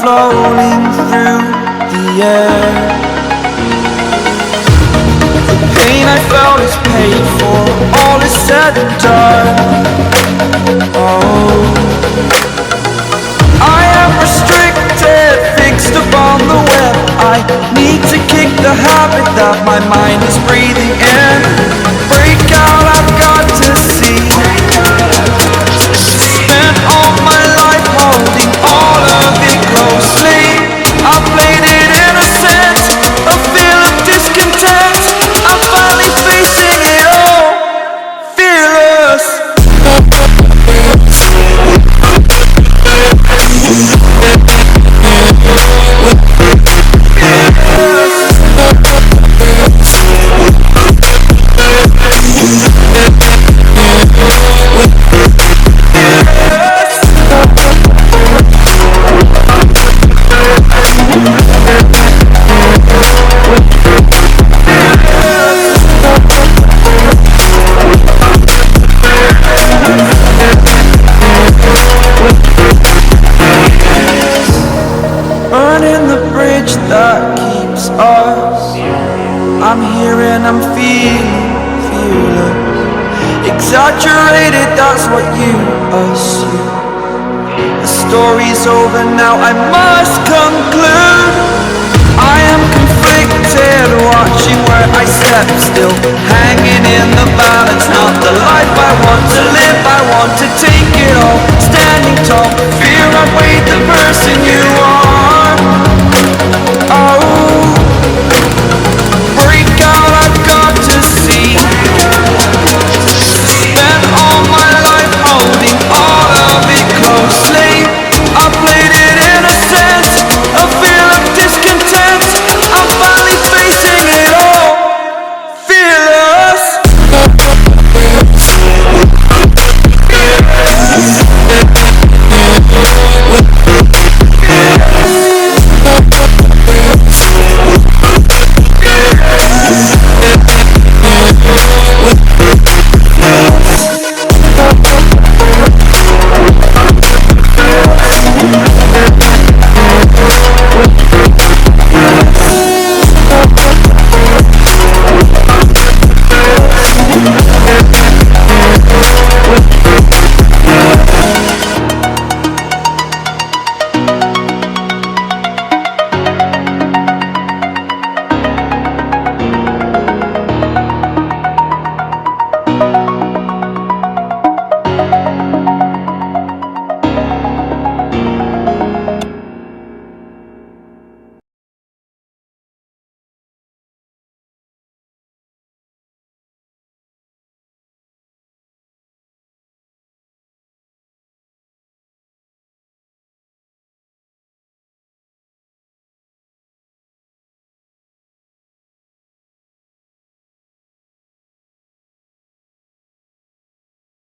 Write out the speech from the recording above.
floating through the air. The pain I felt is paid for, all is said and done. Oh, I am restricted, fixed upon the web. I need to kick the habit that my mind is breathing in. Break out, I've got to see. Spent all my life holding all of it closely. I played it innocent, a feel of discontent. I'm finally facing it all, fearless. Burning the bridge that keeps us. I'm here and I'm feeling fearless. Exaggerated, that's what you assume. The story's over now, I must conclude.